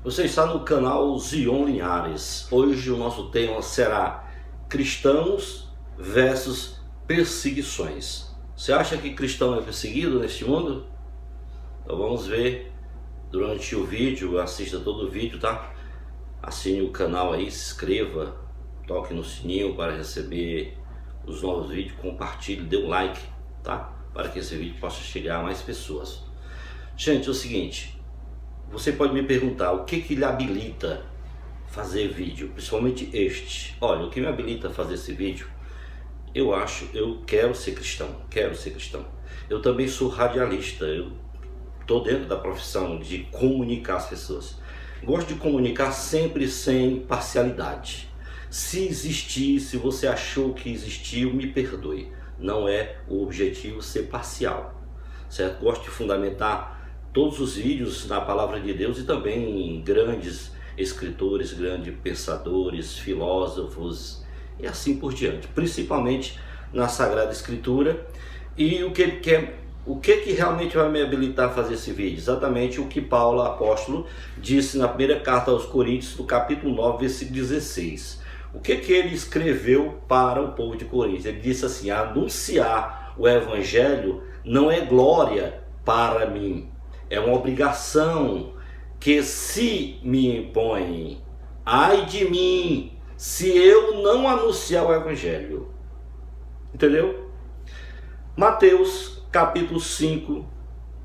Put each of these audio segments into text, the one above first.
Você está no canal Zion Linhares. Hoje o nosso tema será cristãos versus perseguições. Você acha que cristão é perseguido neste mundo? Então vamos ver durante o vídeo, assista todo o vídeo, tá? Assine o canal aí, se inscreva, toque no sininho para receber os novos vídeos, compartilhe, dê um like, tá? Para que esse vídeo possa chegar a mais pessoas. Gente, é o seguinte, você pode me perguntar o que lhe habilita fazer vídeo, principalmente este. Olha, o que me habilita a fazer esse vídeo, eu quero ser cristão, Eu também sou radialista, eu estou dentro da profissão de comunicar as pessoas. Gosto de comunicar sempre sem parcialidade. Se existir, se você achou que existiu, me perdoe. Não é o objetivo ser parcial, certo? Gosto de fundamentar todos os vídeos na palavra de Deus e também em grandes escritores, grandes pensadores, filósofos e assim por diante, principalmente na Sagrada Escritura. E o que realmente vai me habilitar a fazer esse vídeo? Exatamente o que Paulo, apóstolo, disse na primeira carta aos Coríntios, no capítulo 9, versículo 16. O que ele escreveu para o povo de Coríntios? Ele disse assim: anunciar o evangelho não é glória para mim, é uma obrigação que se me impõe. Ai de mim, se eu não anunciar o evangelho. Entendeu? Mateus capítulo 5,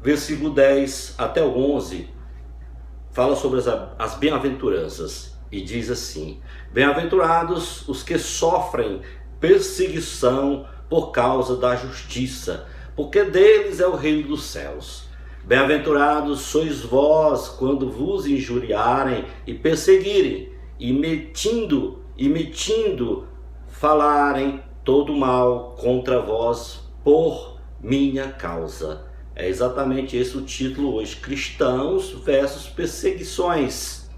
versículo 10 até o 11, fala sobre as bem-aventuranças e diz assim: bem-aventurados os que sofrem perseguição por causa da justiça, porque deles é o reino dos céus. Bem-aventurados sois vós quando vos injuriarem e perseguirem, e metindo falarem todo mal contra vós por minha causa. É exatamente esse o título hoje: cristãos versus perseguições.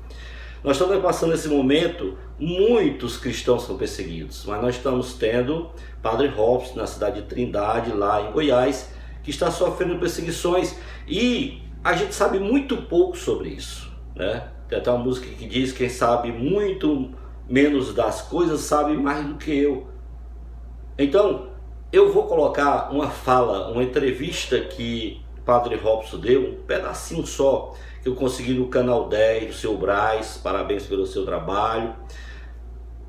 Nós estamos passando esse momento, muitos cristãos são perseguidos, mas nós estamos tendo Padre Robson na cidade de Trindade, lá em Goiás, que está sofrendo perseguições, e a gente sabe muito pouco sobre isso, né? Tem até uma música que diz: quem sabe muito menos das coisas sabe mais do que eu. Então, eu vou colocar uma entrevista que Padre Robson deu, um pedacinho só, que eu consegui no canal 10 do seu Braz. Parabéns pelo seu trabalho.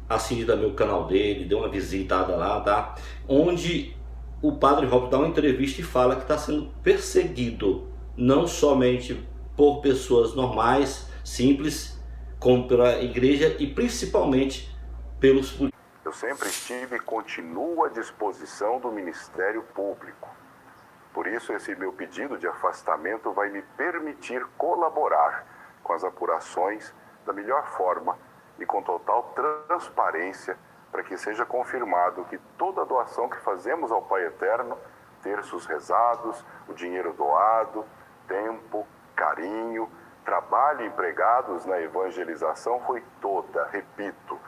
Assine também o canal dele, dê uma visitada lá, tá? Onde o Padre Robson dá uma entrevista e fala que está sendo perseguido, não somente por pessoas normais, simples, como pela igreja e principalmente pelos políticos. Eu sempre estive e continuo à disposição do Ministério Público. Por isso, esse meu pedido de afastamento vai me permitir colaborar com as apurações da melhor forma e com total transparência, para que seja confirmado que toda a doação que fazemos ao Pai Eterno, terços rezados, o dinheiro doado, tempo, carinho, trabalho empregados na evangelização foi toda, repito,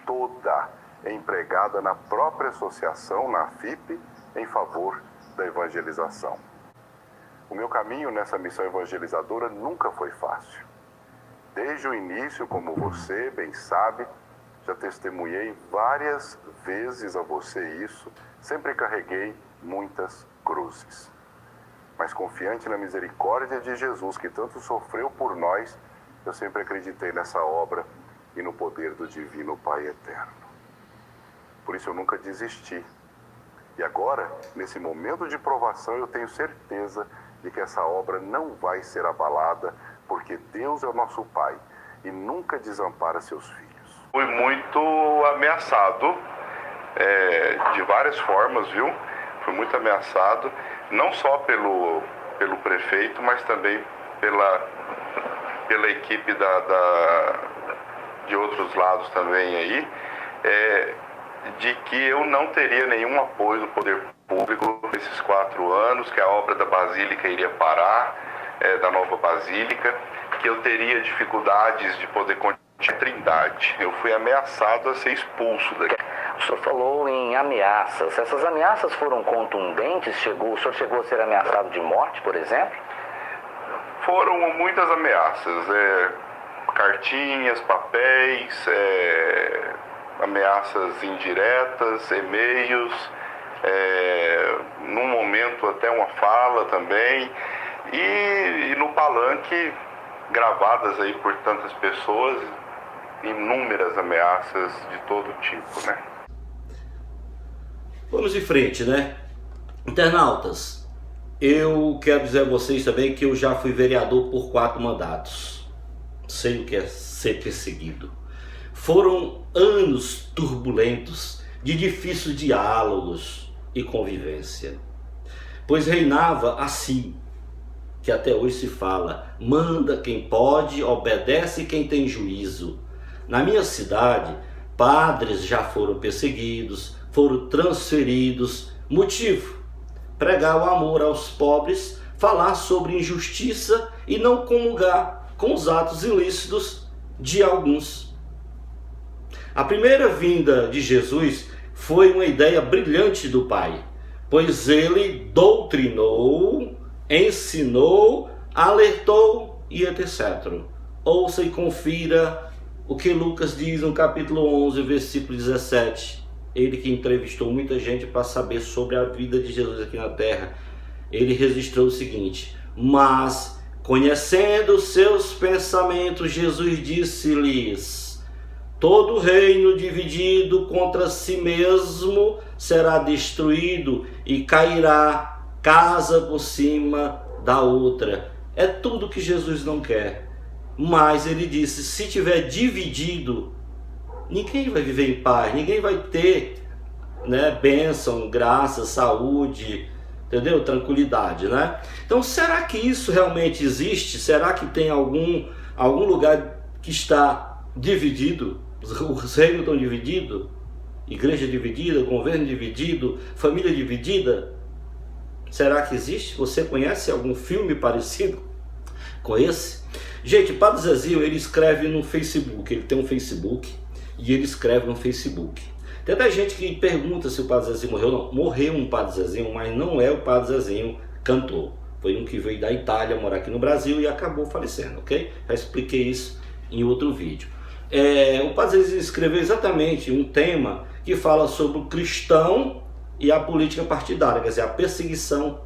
toda empregada na própria associação, na FIP, em favor da evangelização. O meu caminho nessa missão evangelizadora nunca foi fácil. Desde o início, como você bem sabe, já testemunhei várias vezes a você isso, sempre carreguei muitas cruzes. Mas confiante na misericórdia de Jesus, que tanto sofreu por nós, eu sempre acreditei nessa obra e no poder do Divino Pai Eterno. Por isso eu nunca desisti. E agora, nesse momento de provação, eu tenho certeza de que essa obra não vai ser abalada, porque Deus é o nosso Pai e nunca desampara seus filhos. Fui muito ameaçado, de várias formas, viu? Fui muito ameaçado, não só pelo prefeito, mas também pela equipe de outros lados também aí, de que eu não teria nenhum apoio do poder público nesses 4 anos, que a obra da Basílica iria parar, da nova Basílica, que eu teria dificuldades de poder continuar a Trindade. Eu fui ameaçado a ser expulso daqui. O senhor falou em ameaças. Essas ameaças foram contundentes? O senhor chegou a ser ameaçado de morte, por exemplo? Foram muitas ameaças. cartinhas, papéis, ameaças indiretas, e-mails, num momento até uma fala também, e no palanque gravadas aí por tantas pessoas, inúmeras ameaças de todo tipo, né? Vamos em frente, né? Internautas, eu quero dizer a vocês também que eu já fui vereador por 4 mandatos. Sei o que é ser perseguido. Foram anos turbulentos de difíceis diálogos e convivência. Pois reinava assim, que até hoje se fala: manda quem pode, obedece quem tem juízo. Na minha cidade, padres já foram perseguidos, foram transferidos. Motivo: pregar o amor aos pobres, falar sobre injustiça e não comungar com os atos ilícitos de alguns. A primeira vinda de Jesus foi uma ideia brilhante do Pai, pois ele doutrinou, ensinou, alertou e etc. Ouça e confira o que Lucas diz no capítulo 11, versículo 17. Ele que entrevistou muita gente para saber sobre a vida de Jesus aqui na terra. Ele registrou o seguinte: mas conhecendo seus pensamentos, Jesus disse-lhes: todo reino dividido contra si mesmo será destruído e cairá casa por cima da outra. É tudo que Jesus não quer. Mas ele disse: se tiver dividido, ninguém vai viver em paz, ninguém vai ter, bênção, graça, saúde, entendeu? Tranquilidade, né? Então, será que isso realmente existe? Será que tem algum lugar que está dividido? Os reinos estão divididos? Igreja dividida, governo dividido, família dividida? Será que existe? Você conhece algum filme parecido com esse? Gente, o Padre Zezinho, ele escreve no Facebook, ele tem um Facebook e ele escreve no Facebook. Tem até gente que pergunta se o Padre Zezinho morreu. Não, morreu um Padre Zezinho, mas não é o Padre Zezinho cantor. Foi um que veio da Itália morar aqui no Brasil e acabou falecendo, ok? Já expliquei isso em outro vídeo. O Padre Zezinho escreveu exatamente um tema que fala sobre o cristão e a política partidária, quer dizer, a perseguição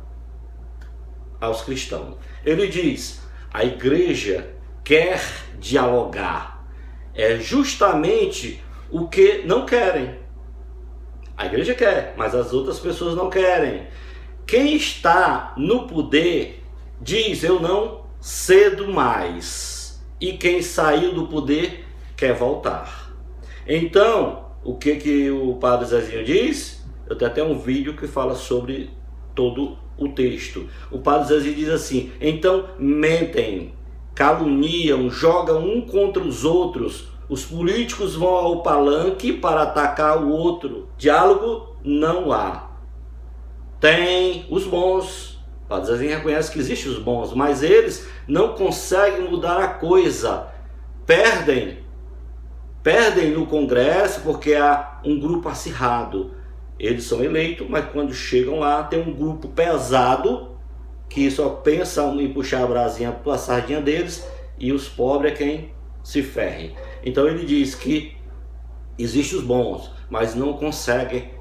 aos cristãos. Ele diz: a igreja quer dialogar, é justamente o que não querem. A igreja quer, mas as outras pessoas não querem. Quem está no poder diz: eu não cedo mais. E quem saiu do poder quer voltar. Então, o que o Padre Zezinho diz? Eu tenho até um vídeo que fala sobre todo o texto. O Padre Zezinho diz assim: então mentem, caluniam, jogam um contra os outros. Os políticos vão ao palanque para atacar o outro. Diálogo não há. Tem os bons. O Padre Zezinho reconhece que existem os bons, mas eles não conseguem mudar a coisa. Perdem no Congresso porque há um grupo acirrado. Eles são eleitos, mas quando chegam lá tem um grupo pesado que só pensa em puxar a sardinha deles, e os pobres é quem se ferrem. Então ele diz que existem os bons, mas não conseguem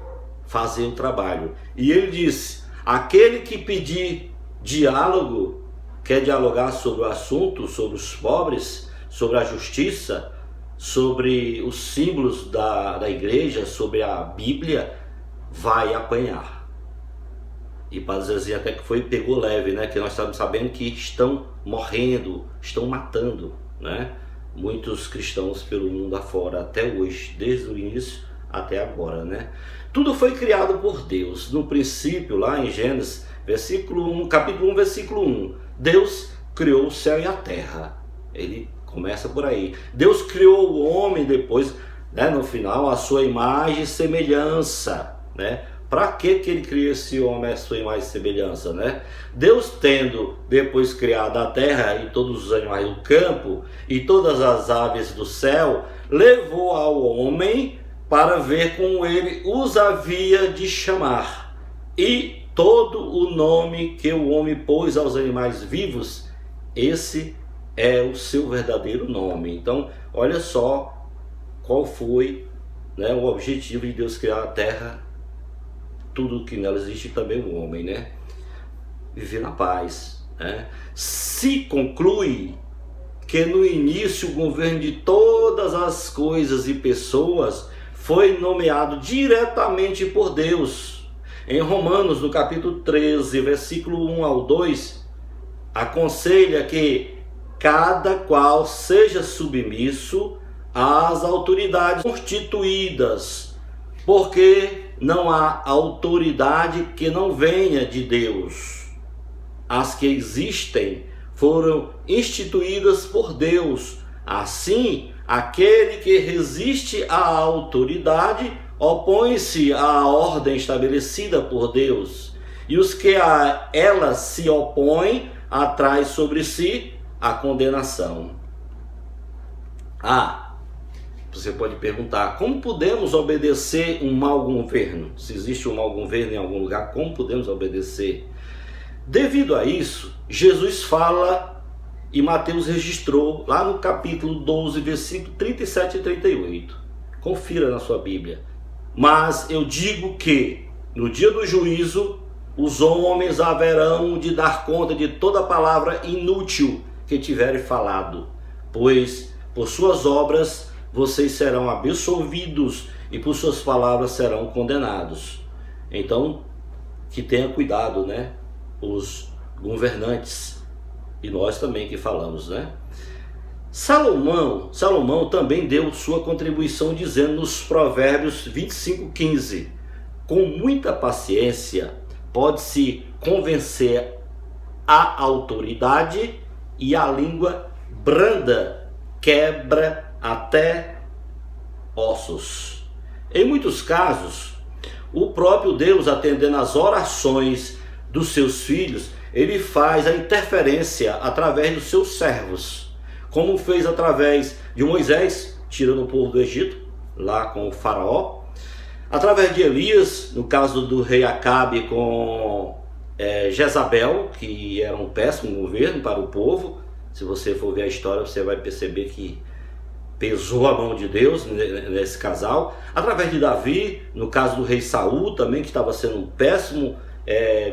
fazer o trabalho. E ele diz: aquele que pedir diálogo, quer dialogar sobre o assunto, sobre os pobres, sobre a justiça, sobre os símbolos da igreja, sobre a Bíblia, vai apanhar. E Padre Zezinho até que pegou leve, né? Que nós estamos sabendo que estão morrendo, estão matando, né? Muitos cristãos pelo mundo afora até hoje, desde o início até agora, né? Tudo foi criado por Deus. No princípio, lá em Gênesis, capítulo 1, versículo 1, Deus criou o céu e a terra. Ele começa por aí. Deus criou o homem depois, né, no final, a sua imagem e semelhança, né? Para que ele cria esse homem, a sua imagem e semelhança, né? Deus, tendo depois criado a terra e todos os animais do campo e todas as aves do céu, levou ao homem para ver como ele os havia de chamar. E todo o nome que o homem pôs aos animais vivos, esse é o seu verdadeiro nome. Então, olha só qual foi, né, o objetivo de Deus criar a terra, tudo que nela existe, também o homem, né? Viver na paz, né? Se conclui que no início o governo de todas as coisas e pessoas foi nomeado diretamente por Deus. Em Romanos, no capítulo 13, versículo 1 ao 2, aconselha que cada qual seja submisso às autoridades constituídas, porque não há autoridade que não venha de Deus. As que existem foram instituídas por Deus. Assim, aquele que resiste à autoridade opõe-se à ordem estabelecida por Deus, e os que a ela se opõem atrai sobre si a condenação. Você pode perguntar, como podemos obedecer um mau governo? Se existe um mau governo em algum lugar, como podemos obedecer? Devido a isso, Jesus fala, e Mateus registrou lá no capítulo 12, versículo 37 e 38. Confira na sua Bíblia. Mas eu digo que no dia do juízo os homens haverão de dar conta de toda palavra inútil que tiverem falado, pois por suas obras vocês serão absolvidos e por suas palavras serão condenados. Então, que tenha cuidado, né? Os governantes, e nós também que falamos, né? Salomão também deu sua contribuição dizendo nos Provérbios 25:15: com muita paciência pode-se convencer a autoridade, e a língua branda quebra até ossos. Em muitos casos, o próprio Deus, atendendo às orações dos seus filhos, ele faz a interferência através dos seus servos, como fez através de Moisés, tirando o povo do Egito, lá com o faraó, através de Elias, no caso do rei Acabe com Jezabel, que era um péssimo governo para o povo. Se você for ver a história, você vai perceber que pesou a mão de Deus nesse casal. Através de Davi, no caso do rei Saul também, que estava sendo um péssimo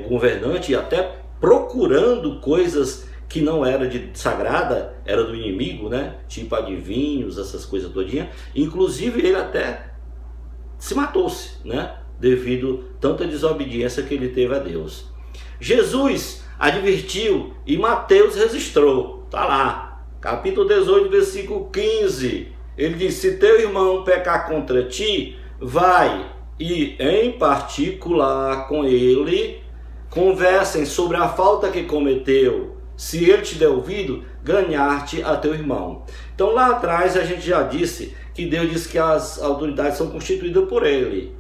governante, e até procurando coisas que não era de sagrada, era do inimigo, né? Tipo adivinhos, essas coisas todinhas. Inclusive ele até se matou-se, né? Devido a tanta desobediência que ele teve a Deus. Jesus advertiu e Mateus registrou, tá lá, capítulo 18, versículo 15. Ele disse: se teu irmão pecar contra ti, vai e em particular com ele conversem sobre a falta que cometeu. Se ele te der ouvido, ganhar-te a teu irmão. Então lá atrás a gente já disse que Deus disse que as autoridades são constituídas por ele.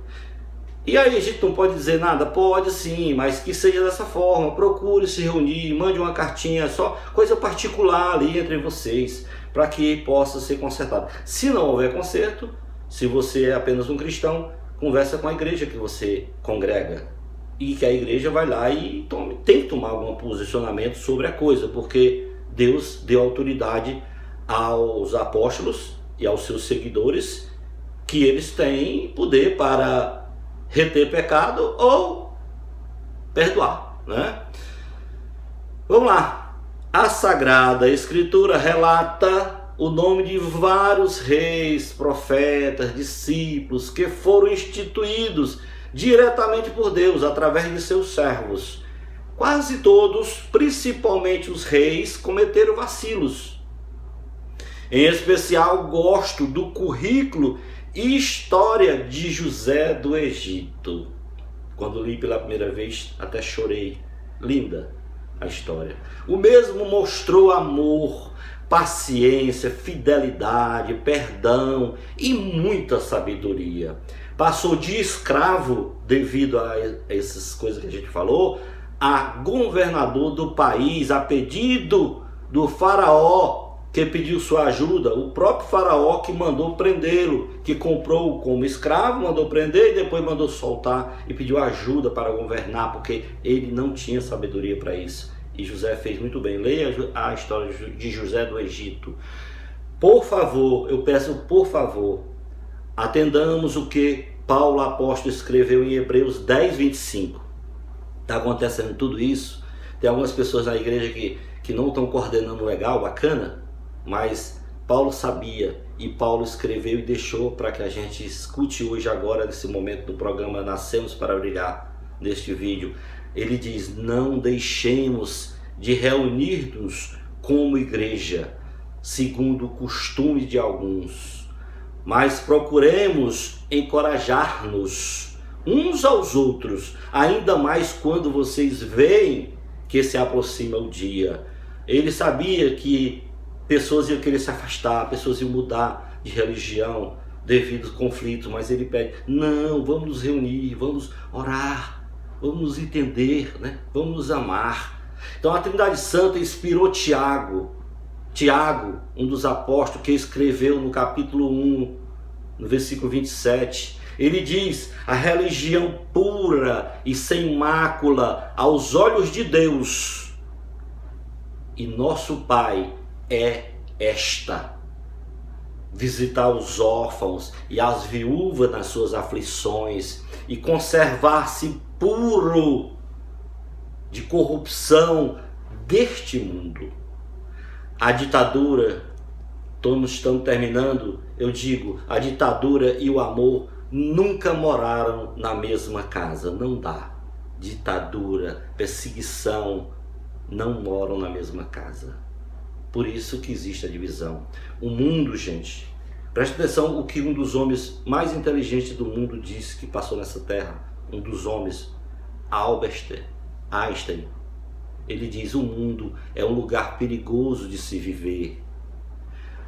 E aí a gente não pode dizer nada? Pode sim, mas que seja dessa forma. Procure se reunir, mande uma cartinha, só coisa particular ali entre vocês, para que possa ser consertado. Se não houver conserto, se você é apenas um cristão, conversa com a igreja que você congrega, e que a igreja vai lá e tem que tomar algum posicionamento sobre a coisa, porque Deus deu autoridade aos apóstolos e aos seus seguidores, que eles têm poder para reter pecado ou perdoar, né? Vamos lá. A Sagrada Escritura relata o nome de vários reis, profetas, discípulos que foram instituídos diretamente por Deus através de seus servos. Quase todos, principalmente os reis, cometeram vacilos. Em especial, gosto do currículo e história de José do Egito. Quando li pela primeira vez, até chorei. Linda a história. O mesmo mostrou amor, paciência, fidelidade, perdão e muita sabedoria. Passou de escravo, devido a essas coisas que a gente falou, a governador do país, a pedido do faraó, que pediu sua ajuda. O próprio faraó que mandou prendê-lo, que comprou como escravo, mandou prender e depois mandou soltar e pediu ajuda para governar, porque ele não tinha sabedoria para isso. E José fez muito bem. Leia a história de José do Egito. Por favor, eu peço, por favor, atendamos o que Paulo apóstolo escreveu em Hebreus 10, 25. Está acontecendo tudo isso. Tem algumas pessoas na igreja que não estão coordenando legal, bacana, mas Paulo sabia e Paulo escreveu e deixou para que a gente escute hoje, agora, nesse momento do programa Nascemos para Brilhar, neste vídeo. Ele diz: não deixemos de reunir-nos como igreja, segundo o costume de alguns, mas procuremos encorajar-nos uns aos outros, ainda mais quando vocês veem que se aproxima o dia. Ele sabia que pessoas iam querer se afastar, pessoas iam mudar de religião devido aos conflitos, mas ele pede: não, vamos nos reunir, vamos orar, vamos nos entender, né? Vamos nos amar. Então a Trindade Santa inspirou Tiago, um dos apóstolos, que escreveu no capítulo 1, no versículo 27, ele diz: a religião pura e sem mácula aos olhos de Deus e nosso Pai é esta: visitar os órfãos e as viúvas nas suas aflições e conservar-se puro de corrupção deste mundo. A ditadura, estamos terminando, eu digo, a ditadura e o amor nunca moraram na mesma casa, não dá. Ditadura, perseguição não moram na mesma casa. Por isso que existe a divisão. O mundo, gente, preste atenção o que um dos homens mais inteligentes do mundo disse que passou nessa terra, um dos homens, Albert Einstein. Ele diz: o mundo é um lugar perigoso de se viver,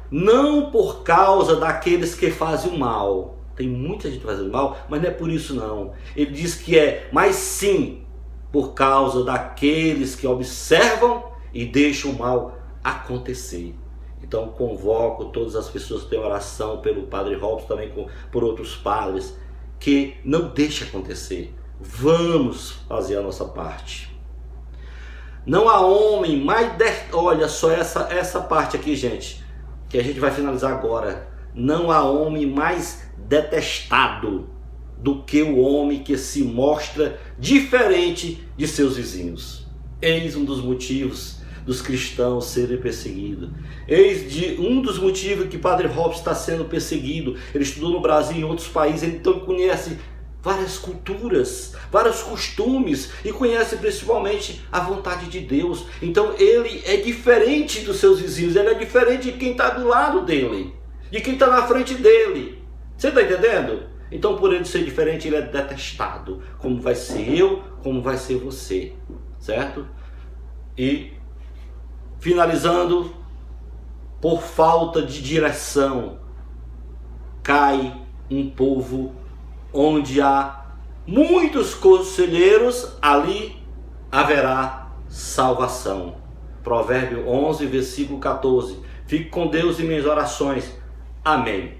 não por causa daqueles que fazem o mal. Tem muita gente fazendo mal, mas não é por isso não. Ele diz que mas sim por causa daqueles que observam e deixam o mal acontecer. Então convoco todas as pessoas que têm oração pelo Padre Robson, também por outros padres, que não deixe acontecer. Vamos fazer a nossa parte. Não há homem mais... Olha só essa parte aqui, gente, que a gente vai finalizar agora. Não há homem mais detestado do que o homem que se mostra diferente de seus vizinhos. Eis um dos motivos dos cristãos serem perseguidos. Eis um dos motivos que Padre Robson está sendo perseguido. Ele estudou no Brasil e em outros países, então conhece várias culturas, vários costumes e conhece principalmente a vontade de Deus. Então ele é diferente dos seus vizinhos, ele é diferente de quem está do lado dele, de quem está na frente dele. Você está entendendo? Então por ele ser diferente, ele é detestado, como vai ser eu, como vai ser você, certo? E finalizando, por falta de direção, cai um povo. Onde há muitos conselheiros, ali haverá salvação. Provérbio 11, versículo 14. Fique com Deus em minhas orações. Amém.